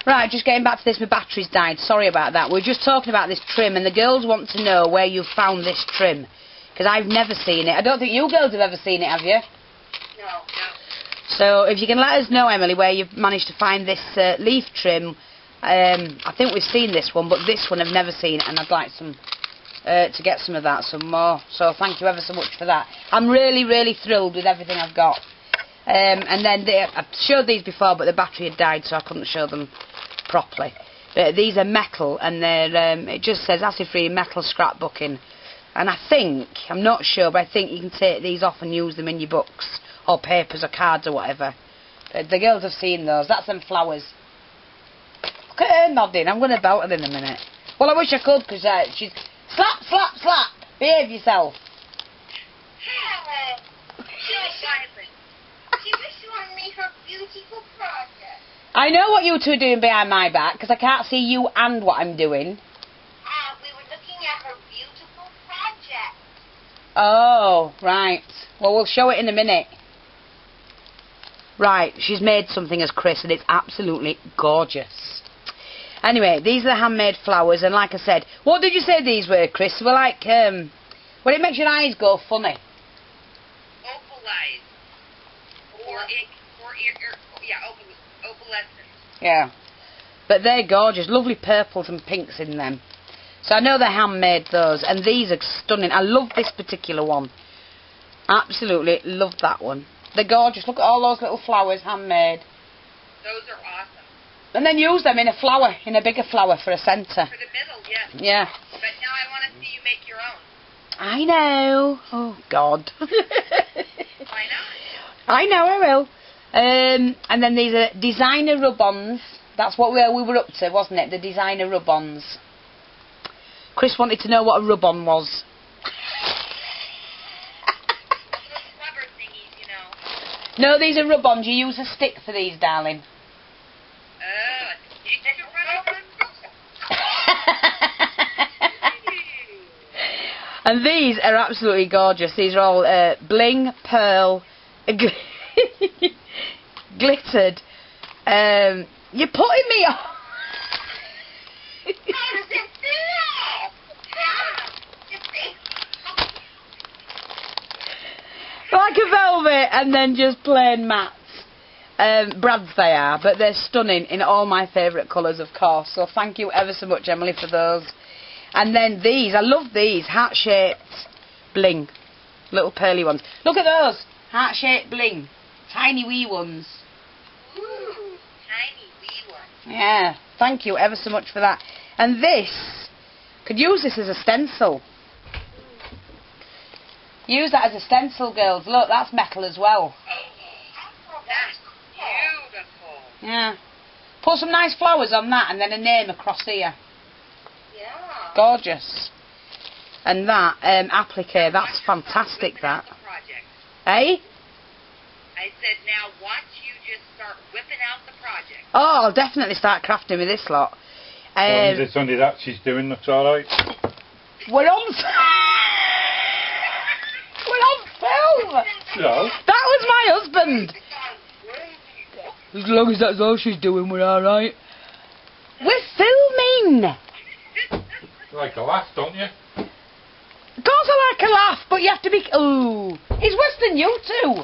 Right, just getting back to this, my battery's died. Sorry about that. We're just talking about this trim, and the girls want to know where you found this trim. Because I've never seen it. I don't think you girls have ever seen it, have you? No. So if you can let us know, Emily, where you've managed to find this leaf trim. I think we've seen this one, but this one I've never seen it, and I'd like some to get some of that, some more. So thank you ever so much for that. I'm really, really thrilled with everything I've got. And then I've showed these before, but the battery had died, so I couldn't show them properly. But these are metal, and they're it just says acid-free metal scrapbooking. And I think, I'm not sure, but I think you can take these off and use them in your books, or papers, or cards, or whatever. The girls have seen those. That's them flowers. Look at her nodding. I'm going to belt her in a minute. Well, I wish I could, because she's... Slap, slap, slap! Behave yourself. She was showing me her beautiful project. I know what you two are doing behind my back, because I can't see you and what I'm doing. We were looking at her beautiful project. Oh, right. Well, we'll show it in a minute. Right, she's made something as Chris, and it's absolutely gorgeous. Anyway, these are the handmade flowers, and like I said, what did you say these were, Chris? They were like, well, it makes your eyes go funny. Opalescent. Opalescent. Yeah. But they're gorgeous. Lovely purples and pinks in them. So I know they're handmade, those. And these are stunning. I love this particular one. Absolutely love that one. They're gorgeous. Look at all those little flowers, handmade. Those are awesome. And then use them in a flower, in a bigger flower for a centre. For the middle, yes. Yeah. But now I want to see you make your own. I know. Oh, God. Why not? I know, I will. And then these are designer rub-ons. That's what we were up to, wasn't it? The designer rub-ons. Chris wanted to know what a rub-on was. Those rubber thingies, you know. No, these are rub-ons. You use a stick for these, darling. Oh, you take a rub-on? And these are absolutely gorgeous. These are all bling, pearl, glittered. You're putting me off. Like a velvet, and then just plain mats. Brads they are, but they're stunning in all my favourite colours, of course. So thank you ever so much, Emily, for those. And then these, I love these, heart-shaped bling. Little pearly ones. Look at those, heart-shaped bling. Tiny wee ones. Ooh, tiny wee ones. Yeah, thank you ever so much for that. And this, could use this as a stencil. Use that as a stencil, girls. Look, that's metal as well. That's beautiful. Yeah. Put some nice flowers on that, and then a name across here. Yeah. Gorgeous. And that applique, that's fantastic, that. Eh? I said, now watch you just start whipping out the project. Oh, I'll definitely start crafting with this lot. It's only that she's doing, that's alright. We're on film! So? That was my husband! As long as that's all she's doing, we're alright. We're filming! You like a laugh, don't you? Of course I like a laugh, but you have to be... Ooh, he's worse than you two.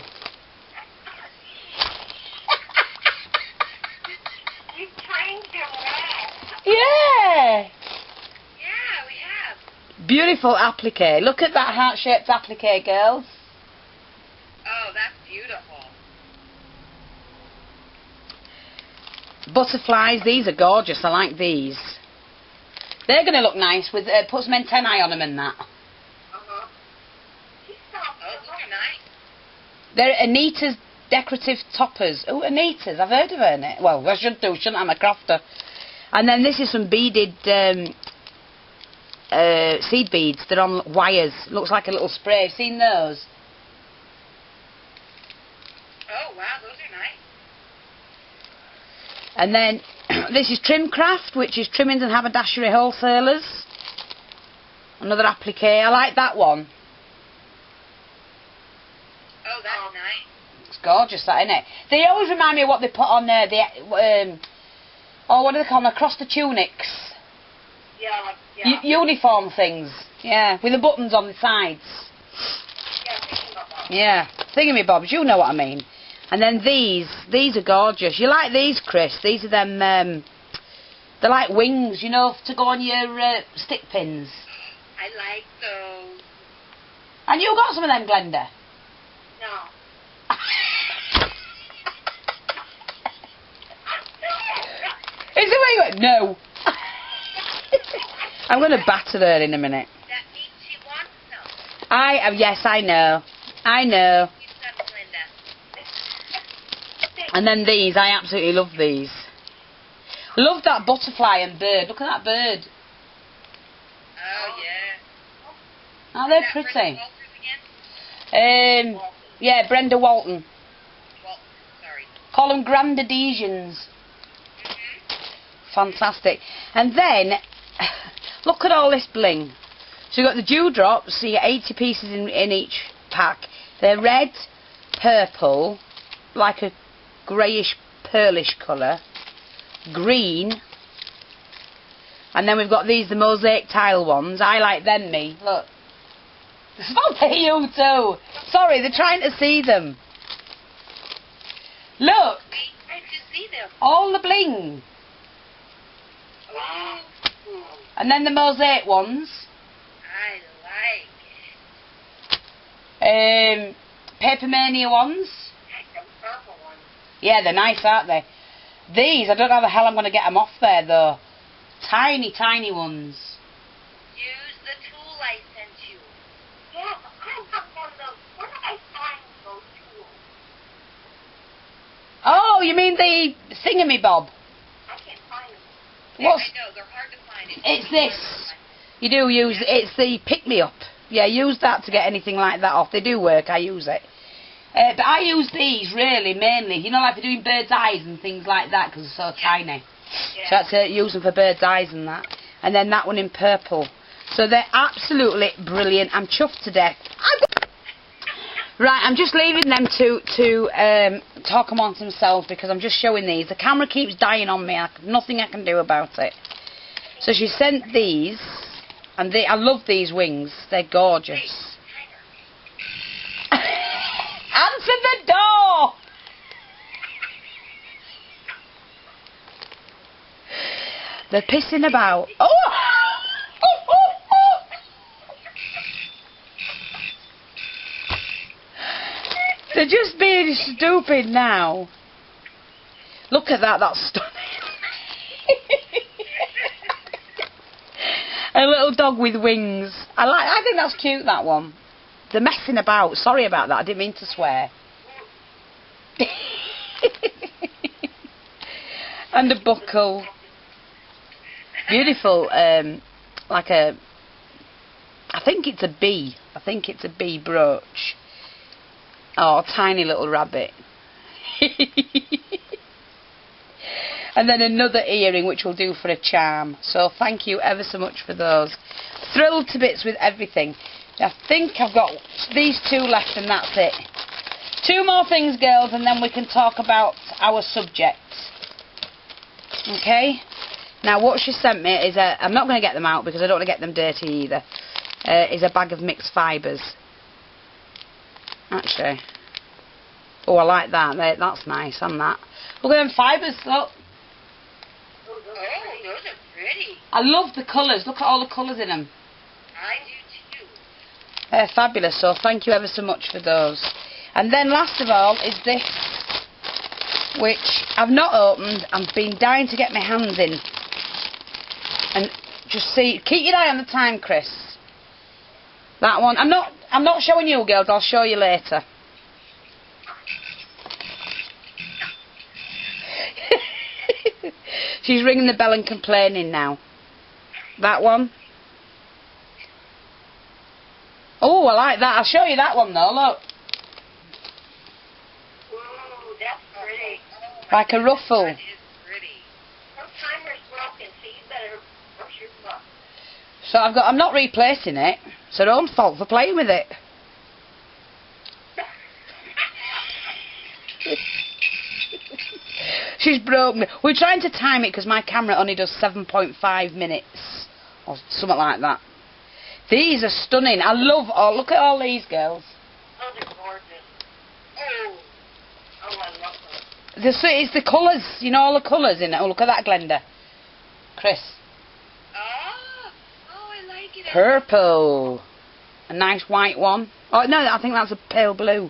You're trying to laugh. Yeah. Yeah, we have. Beautiful applique. Look at that heart-shaped applique, girls. Oh, that's beautiful. Butterflies, these are gorgeous. I like these. They're going to look nice with put some antennae on them and that. Uh-huh. Oh, those are nice. They're Anita's decorative toppers. Oh, Anita's. I've heard of her. Well, I should do, shouldn't I? I'm a crafter. And then this is some beaded seed beads. They're on wires. Looks like a little spray. Have you seen those? Oh, wow, those are nice. And then this is Trimcraft, which is Trimmings and Haberdashery Wholesalers. Another applique. I like that one. Oh, that's nice. It's gorgeous, that, isn't it? They always remind me of what they put on there. or what do they call them, across the tunics. Yeah, yeah. Uniform things. Yeah, with the buttons on the sides. Yeah, thinking about that. Yeah, thingamybobs, you know what I mean. And then these are gorgeous. You like these, Chris? These are them, they're like wings, you know, to go on your stick pins. I like those. And you got some of them, Glenda? No. Is it where you went? No. I'm going to batter her in a minute. That means she wants some. Yes, I know. I know. You said Linda. And then these, I absolutely love these. Love that butterfly and bird. Look at that bird. Oh, yeah. Aren't they Is that pretty? Brenda Walters again? Yeah, Brenda Walton. Walton, sorry. Call them Grandadesians. Fantastic. And then, look at all this bling. So you've got the dewdrops, so you get 80 pieces in each pack. They're red, purple, like a greyish, pearlish colour, green, and then we've got these, the mosaic tile ones. I like them, me. Look. Stop it, you too. Sorry, they're trying to see them. Look. Where did you see them? All the bling. Oh, And then the mosaic ones. I like it. Papermania ones. Like the purple ones. Yeah, they're nice, aren't they? These, I don't know how the hell I'm going to get them off there, though. Tiny, tiny ones. Use the tool I sent you. Yeah, but I don't have one of those. Where do I find those tools? Oh, you mean the thingamabob? I can't find them. What's... I know, they're hard to find. It's this. You do use... It's the pick-me-up. Yeah, use that to get anything like that off. They do work, I use it. But I use these, really, mainly. You know, like for doing bird's eyes and things like that, because they're so tiny. Yeah. So I had to use them for bird's eyes and that. And then that one in purple. So they're absolutely brilliant. I'm chuffed to death. Right, I'm just leaving them to talk amongst themselves because I'm just showing these. The camera keeps dying on me. Nothing I can do about it. So she sent these. And I love these wings. They're gorgeous. Answer the door! They're pissing about. Oh! They're just being stupid now. Look at that, that's stunning. A little dog with wings. I think that's cute, that one. They're messing about. Sorry about that, I didn't mean to swear. And a buckle. Beautiful, like a... I think it's a bee. I think it's a bee brooch. Oh, tiny little rabbit. And then another earring, which will do for a charm. So thank you ever so much for those. Thrilled to bits with everything. I think I've got these two left and that's it. Two more things, girls, and then we can talk about our subjects. Okay? Now, what she sent me is a... I'm not going to get them out because I don't want to get them dirty either. Is a bag of mixed fibres. Actually. Oh, I like that. That's nice. And that. Look at them fibres, look. Oh, those are pretty. I love the colours. Look at all the colours in them. I do too. They're fabulous, so thank you ever so much for those. And then last of all is this, which I've not opened. I've been dying to get my hands in. And just see, keep your eye on the time, Chris. That one. I'm not showing you, girls. I'll show you later. She's ringing the bell and complaining now. That one. Oh, I like that. I'll show you that one though, look. Ooh, that's pretty. Like a ruffle. That is pretty. Her timer's broken, so you better brush your butt. So I'm not replacing it, so don't fault for playing with it. She's broken. We're trying to time it because my camera only does 7.5 minutes. Or something like that. These are stunning. I love... Oh, look at all these girls. Oh, they're gorgeous. Oh, I love them. It's the colours. You know, all the colours in it. Oh, look at that, Glenda. Chris. Oh, I like it. Purple. A nice white one. Oh, no, I think that's a pale blue.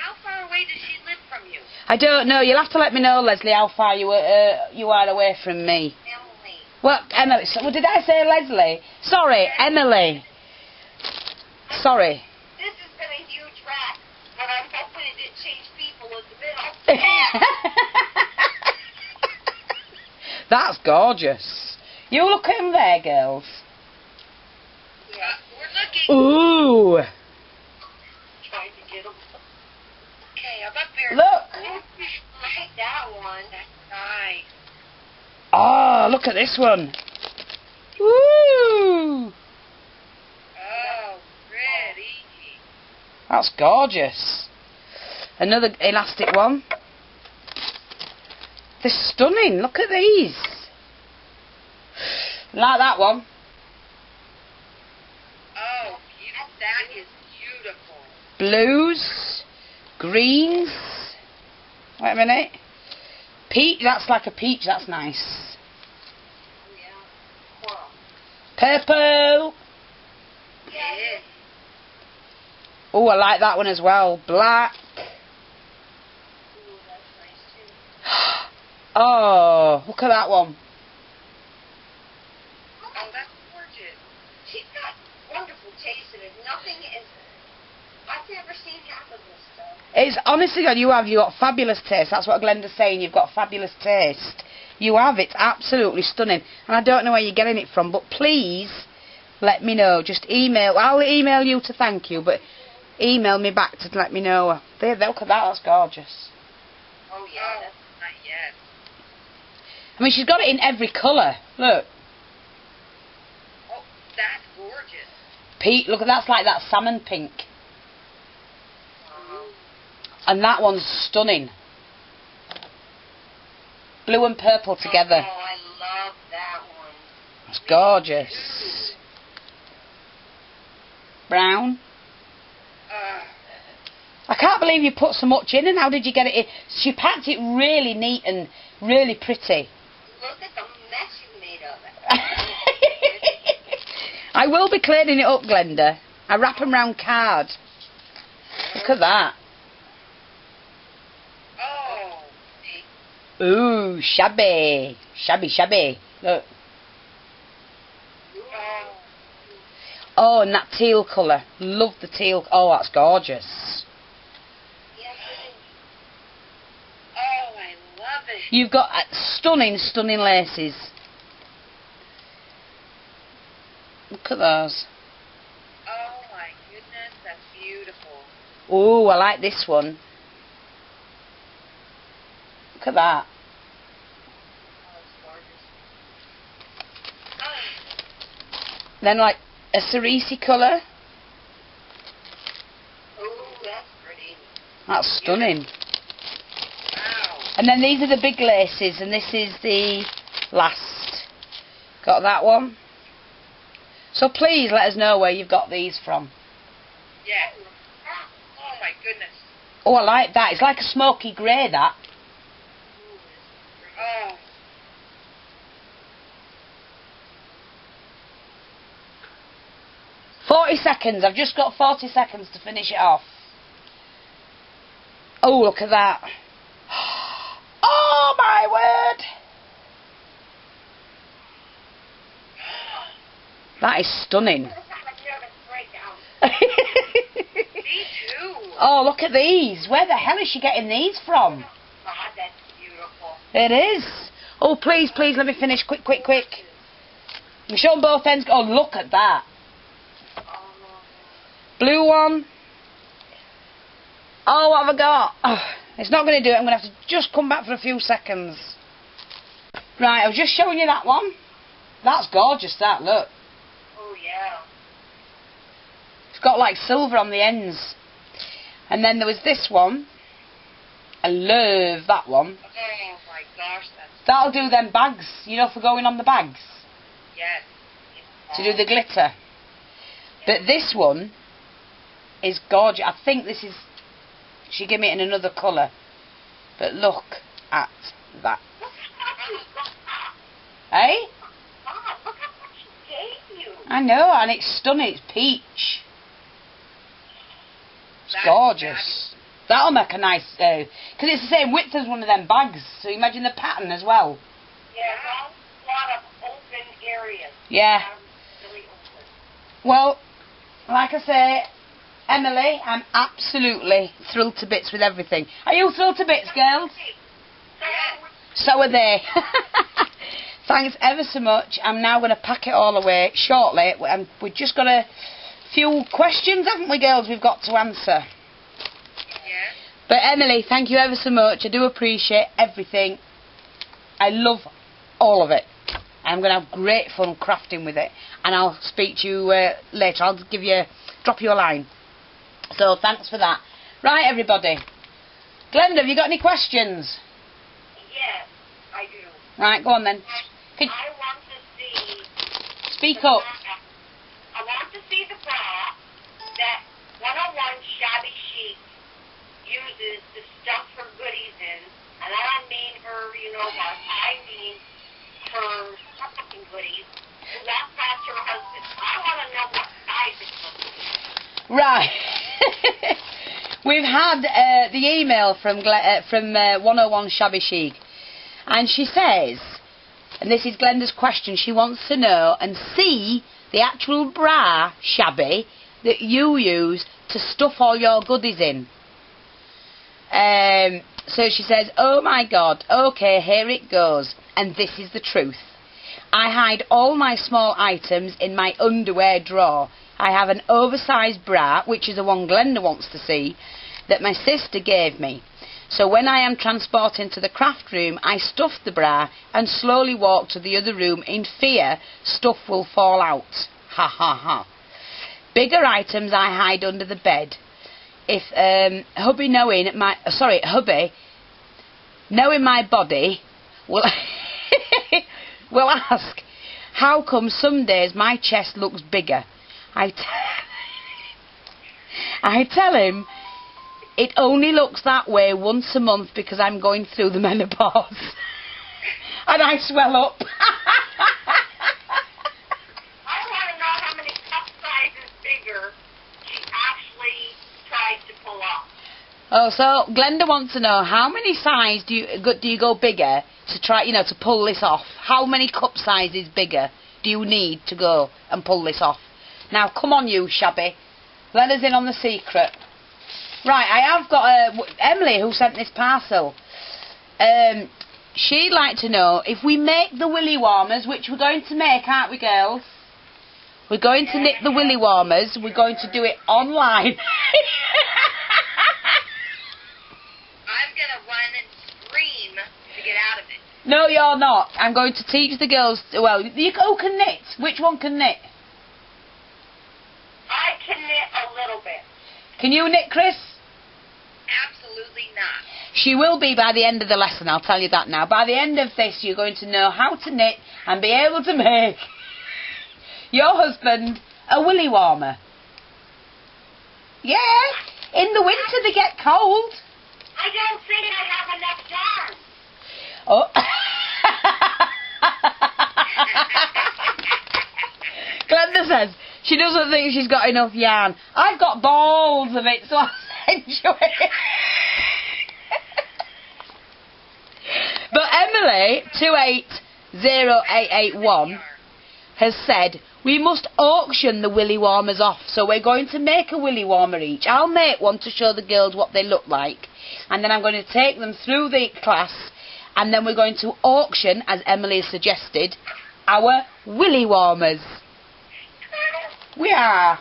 How far away does she live from you? I don't know. You'll have to let me know, Leslie, how far you are away from me. Emily. Well, Emily. Well, did I say Leslie? Sorry, Emily. Sorry. This has been a huge rat, but I'm hoping it didn't change people in the middle. That's gorgeous. You look at them there, girls. Yeah, we're looking. Ooh. Trying to get them. Okay, I'm up there. Look. I like that one. That's nice. Oh, look at this one. Woo. Oh, pretty. That's gorgeous. Another elastic one. They're stunning. Look at these. Like that one. Oh, that is beautiful. Blues. Greens. Wait a minute. Peach. That's like a peach. That's nice. Yeah. Cool. Purple. Yeah. Oh, I like that one as well. Black. Ooh, that's nice too. Oh, look at that one. Oh, that's gorgeous. She's got wonderful taste in it. Nothing is... I've never seen half of this stuff. It's honestly, God, you've got fabulous taste. That's what Glenda's saying. You've got fabulous taste. You have. It's absolutely stunning. And I don't know where you're getting it from, but please let me know. Just email. I'll email you to thank you, but email me back to let me know. There, look at that. That's gorgeous. Oh, yeah. That's not yet. I mean, she's got it in every colour. Look. Oh, that's gorgeous. Pete, look, that's like that salmon pink. And that one's stunning. Blue and purple together. Oh, I love that one. That's gorgeous. Brown. I can't believe you put so much in, and how did you get it in? She packed it really neat and really pretty. Look at the mess you made of it. I will be cleaning it up, Glenda. I wrap them round card. Look at that. Oh. Ooh, shabby. Shabby, shabby. Look. Oh, and that teal colour. Love the teal. Oh, that's gorgeous. Yes, it is. Oh, I love it. You've got stunning, stunning laces. Look at those. Oh, my goodness. That's beautiful. Ooh, I like this one. Look at that. Oh, it's gorgeous. Then, like, a cerise colour. Oh, that's pretty. That's stunning. Wow. And then these are the big laces, and this is the last. Got that one. So please let us know where you've got these from. Yeah. Oh, my goodness. Oh, I like that. It's like a smoky grey, that. Oh. 40 seconds. I've just got 40 seconds to finish it off. Oh, look at that. Oh, my word. That is stunning. Me too. Oh, look at these. Where the hell is she getting these from? Oh, that's beautiful. It is. Oh, please, please, let me finish. Quick, quick, quick. I'm showing both ends. Oh, look at that. Blue one. Oh, what have I got? Oh, it's not going to do it. I'm going to have to just come back for a few seconds. Right, I was just showing you that one. That's gorgeous, that. Look. Oh, yeah. It's got like silver on the ends. And then there was this one. I love that one. Oh my gosh, That'll do them bags, you know, for going on the bags. yes. To do the glitter. But this one is gorgeous. I think this is... She gave me it in another colour. But look at that. Eh? Mom, look at what she gave you. I know, and it's stunning. It's peach. It's That's gorgeous. That'll make a nice... Because it's the same width as one of them bags. So imagine the pattern as well. Yeah, a lot of open areas. Yeah. Really open. Well, like I say, Emily, I'm absolutely thrilled to bits with everything. Are you thrilled to bits, girls? So are they. Thanks ever so much. I'm now going to pack it all away shortly. And we've just got a few questions, haven't we, girls, we've got to answer. Yes. But Emily, thank you ever so much. I do appreciate everything. I love all of it. I'm going to have great fun crafting with it. And I'll speak to you later. I'll drop you a line. So thanks for that. Right, everybody. Glenda, have you got any questions? Yes, I do. Right, go on then. I want to see... Speak the up. bra. I want to see the bra that 101 Shabby Chic uses to stuff her goodies in. And I don't mean her, you know what, I mean her stuffing goodies. And that's her husband. I want to know what size it's supposed to be. Right. We've had the email from 101 Shabby Chic. And she says, and this is Glenda's question, she wants to know and see the actual bra, Shabby, that you use to stuff all your goodies in. So she says, oh my God, okay, here it goes. And this is the truth. I hide all my small items in my underwear drawer. I have an oversized bra, which is the one Glenda wants to see, that my sister gave me. So when I am transporting to the craft room, I stuff the bra and slowly walk to the other room in fear stuff will fall out. Ha ha ha. Bigger items I hide under the bed. If hubby knowing my body will will ask, how come some days my chest looks bigger? I tell him it only looks that way once a month because I'm going through the menopause. And I swell up. I want to know how many cup sizes bigger she actually tried to pull off. Oh, so Glenda wants to know how many size do you go bigger to try, to pull this off? How many cup sizes bigger do you need to go and pull this off? Now, come on, you Shabby. Let us in on the secret. Right, I have got Emily who sent this parcel. She'd like to know if we make the willy warmers, which we're going to make, aren't we, girls? We're going to knit the willy warmers. We're going to do it online. I'm going to run and scream to get out of it. No, you're not. I'm going to teach the girls. Well, who can knit? Which one can knit? I can knit a little bit. Can you knit, Chris? Absolutely not. She will be by the end of the lesson, I'll tell you that now. By the end of this, you're going to know how to knit and be able to make your husband a willy warmer. Yeah, in the winter they get cold. I don't think I have enough yarn. Oh. Glenda says she doesn't think she's got enough yarn. I've got balls of it, so I'll send you it. But Emily, 280881, has said we must auction the willy warmers off. So we're going to make a willy warmer each. I'll make one to show the girls what they look like. And then I'm going to take them through the class. And then we're going to auction, as Emily has suggested, our willy warmers. We are.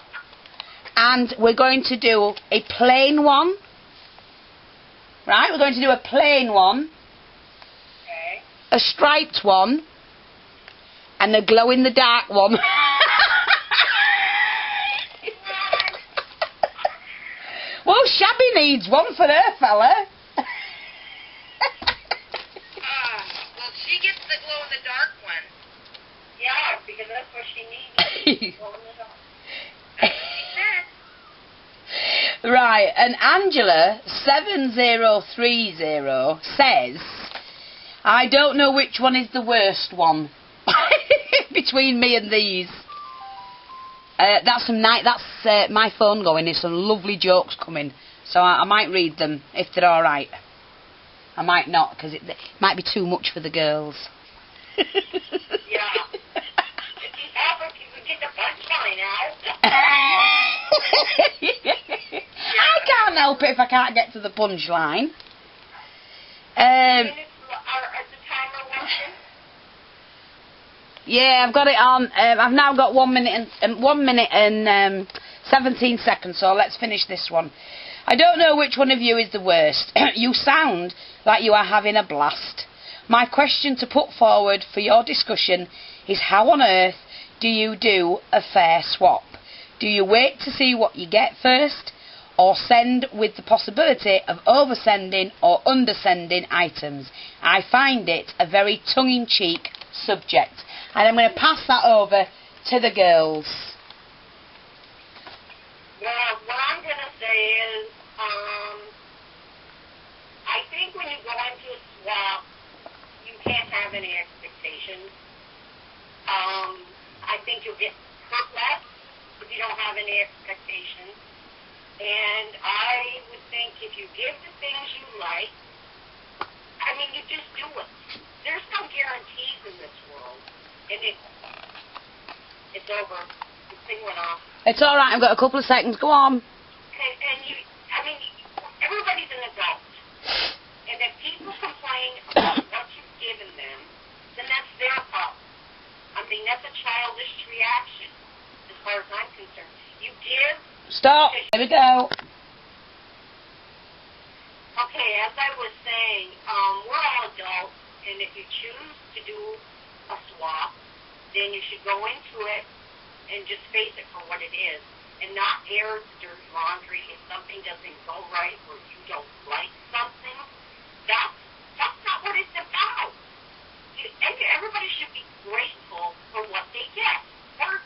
And we're going to do a plain one. Right, we're going to do a plain one. Okay. A striped one. And a glow-in-the-dark one. Well, Shabby needs one for her fella. the glow-in-the-dark one. Yeah, because that's what she needs. Glow-in-the-dark. That's what she said. Right, and Angela7030 says, I don't know which one is the worst one between me and these. That's my phone going. There's some lovely jokes coming, so I might read them if they're all right. I might not, because it might be too much for the girls. Yeah. Get the punchline out. I can't help it if I can't get to the punchline. Yeah, I've got it on. I've now got 1 minute and 17 seconds. So let's finish this one. I don't know which one of you is the worst. You sound like you are having a blast. My question to put forward for your discussion is, how on earth do you do a fair swap? Do you wait to see what you get first, or send with the possibility of oversending or undersending items? I find it a very tongue-in-cheek subject. And I'm going to pass that over to the girls. Well, what I'm going to say is, I think when you go into a swap, you can't have any expectations. I think you'll get hurt less if you don't have any expectations. And I would think if you give the things you like, I mean, you just do it. There's no guarantees in this world. And it's over. The thing went off. It's all right. I've got a couple of seconds. Go on. And you, I mean, everybody's an adult. And if people complain about what you've given them, then that's their problem. I mean, that's a childish reaction, as far as I'm concerned. You give. Stop. Here we go. Okay, as I was saying, we're all adults, and if you choose to do a swap, then you should go into it and just face it for what it is, and not air the dirty laundry if something doesn't go right or you don't like something. That's not what it's about. Everybody should be grateful for what they get, or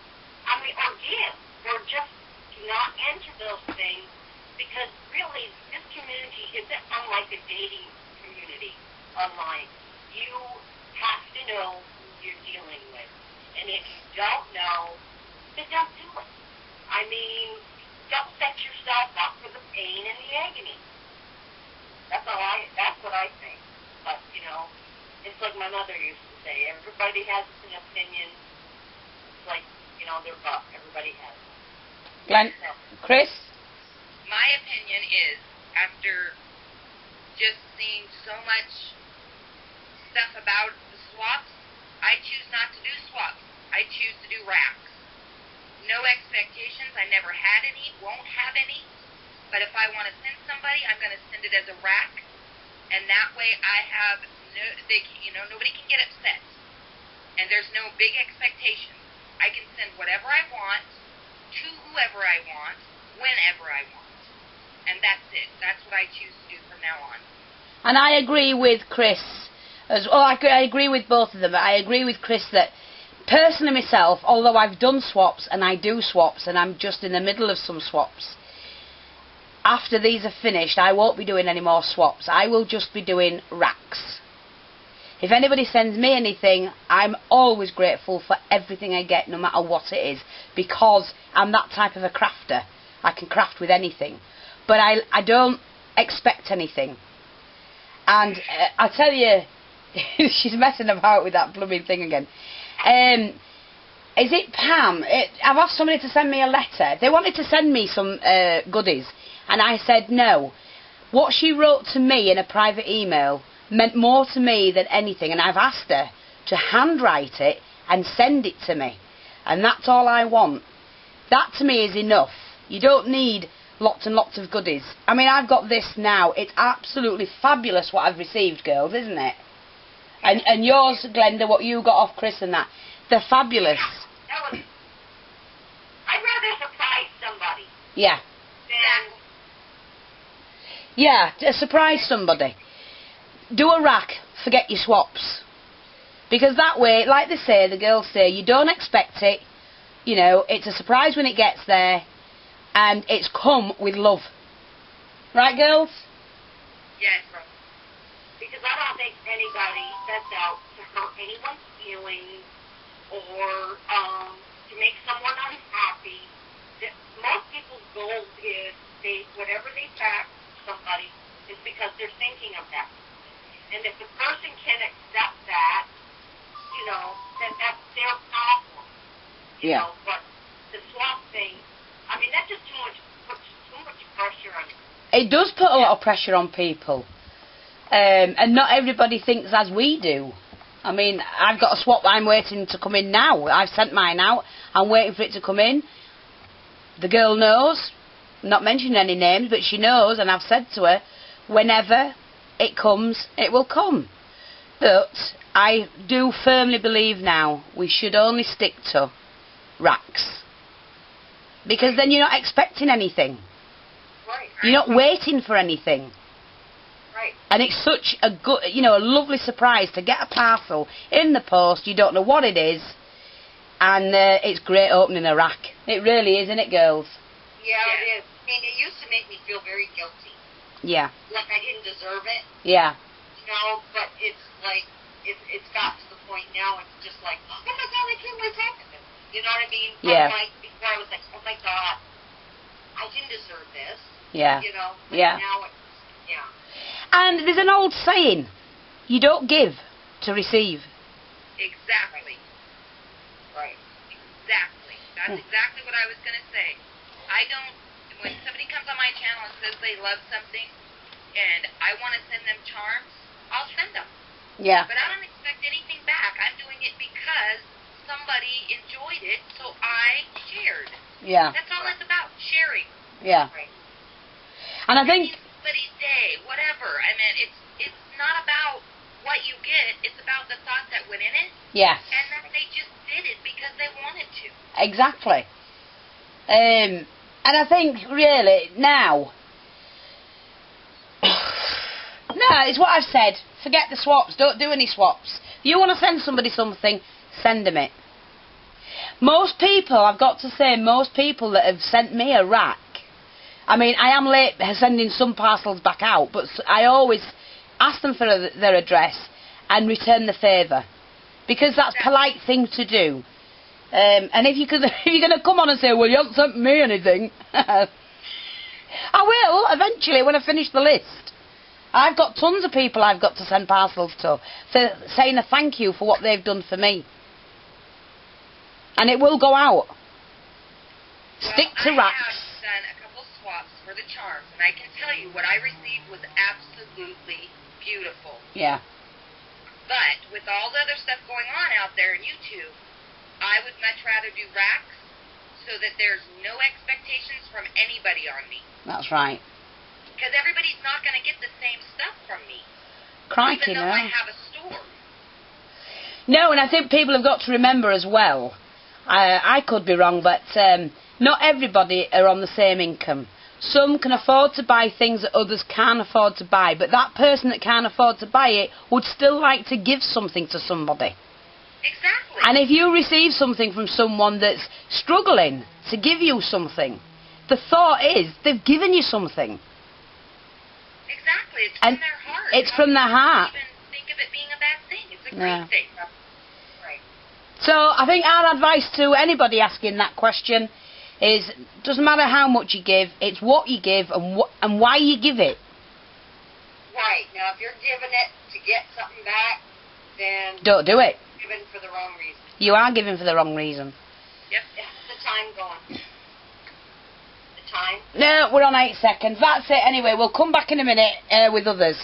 give, or just do not enter those things, because really this community isn't unlike a dating community online. You have to know who you're dealing with. And if you don't know, then don't do it. I mean, don't set yourself up for the pain and the agony. That's what I think. But, it's like my mother used to say, everybody has an opinion. It's like, their butt. Everybody has it. Glenn, Chris? My opinion is, after just seeing so much stuff about the swaps, I choose not to do swaps. I choose to do racks. No expectations. I never had any, won't have any. But if I want to send somebody, I'm going to send it as a rack. And that way I have nobody can get upset. And there's no big expectations. I can send whatever I want to whoever I want, whenever I want. And that's it. That's what I choose to do from now on. And I agree with Chris. I agree with both of them. I agree with Chris that personally myself, although I've done swaps and I do swaps and I'm just in the middle of some swaps, after these are finished I won't be doing any more swaps. I will just be doing racks. If anybody sends me anything, I'm always grateful for everything I get, no matter what it is, because I'm that type of a crafter. I can craft with anything. But I don't expect anything. And I tell you, she's messing about with that blooming thing again. Is it Pam? I've asked somebody to send me a letter. They wanted to send me some goodies, and I said no. What she wrote to me in a private email meant more to me than anything, and I've asked her to handwrite it and send it to me. And that's all I want. That to me is enough. You don't need lots and lots of goodies. I mean, I've got this now. It's absolutely fabulous what I've received, girls, isn't it? And yours, Glenda, what you got off Chris and that. They're fabulous. I'd rather surprise somebody. Yeah. Yeah, to surprise somebody. Do a rack, forget your swaps. Because that way, like they say, the girls say, you don't expect it. You know, it's a surprise when it gets there. And it's come with love. Right, girls? Yes, bro. Because I don't think anybody sets out to hurt anyone's feelings or to make someone unhappy. Most people's goal is whatever they pack somebody is because they're thinking of that. And if the person can accept that, you know, then that's their problem. You know, but the swap thing, I mean, that's just puts too much pressure on you. It does put a lot of pressure on people. And not everybody thinks as we do. I mean, I've got a swap I'm waiting to come in now. I've sent mine out. I'm waiting for it to come in. The girl knows, not mentioning any names, but she knows, and I've said to her, whenever it comes, it will come. But I do firmly believe now we should only stick to racks. Because then you're not expecting anything. Right. You're not waiting for anything. Right. And it's such a good, you know, a lovely surprise to get a parcel in the post. You don't know what it is. And it's great opening a rack. It really is, isn't it, girls? Yeah, it is. I mean, it used to make me feel very guilty. Yeah. Like I didn't deserve it. Yeah. You know, but it's like, it's got to the point now, it's just like, oh my God, I can't wait to open this. You know what I mean? Yeah. Like, before I was like, oh my God, I didn't deserve this. Yeah. You know? But Yeah. now it's, yeah. And there's an old saying, you don't give to receive. Exactly. Right. Exactly. That's exactly what I was going to say. I don't, when somebody comes on my channel and says they love something and I want to send them charms, I'll send them. Yeah. But I don't expect anything back. I'm doing it because somebody enjoyed it, so I shared. Yeah. That's all it's about, sharing. Yeah. Right. And I think... Somebody's day, whatever. I mean, it's not about what you get. It's about the thought that went in it. Yes. And that they just did it because they wanted to. Exactly. And I think, really, now... no, it's what I've said. Forget the swaps. Don't do any swaps. If you want to send somebody something, send them it. Most people, I've got to say, most people that have sent me a rack, I mean, I am late sending some parcels back out, but I always ask them for their address and return the favour. Because that's a polite thing to do. And if you're going to come on and say, well, you haven't sent me anything, I will, eventually, when I finish the list. I've got tons of people I've got to send parcels to, for saying a thank you for what they've done for me. And it will go out. Stick to racks. I have done a couple swaps for the charms, and I can tell you what I received was absolutely beautiful. Yeah. But with all the other stuff going on out there in YouTube, I would much rather do racks so that there's no expectations from anybody on me. That's right. Because everybody's not going to get the same stuff from me. Crikey, even though no. I have a store. No, and I think people have got to remember as well, I could be wrong, but not everybody are on the same income. Some can afford to buy things that others can't afford to buy, but that person that can't afford to buy it would still like to give something to somebody. Exactly. And if you receive something from someone that's struggling to give you something, the thought is they've given you something. Exactly. It's And from their heart. it's from their heart. Don't even think of it being a bad thing. It's a great Yeah. thing. Right. So I think our advice to anybody asking that question is, doesn't matter how much you give, it's what you give and why you give it. Right. Now, if you're giving it to get something back, then Don't do it. you're giving for the wrong reason. You are giving for the wrong reason. Yep. The time going. The time. No, we're on 8 seconds. That's it anyway. We'll come back in a minute with others.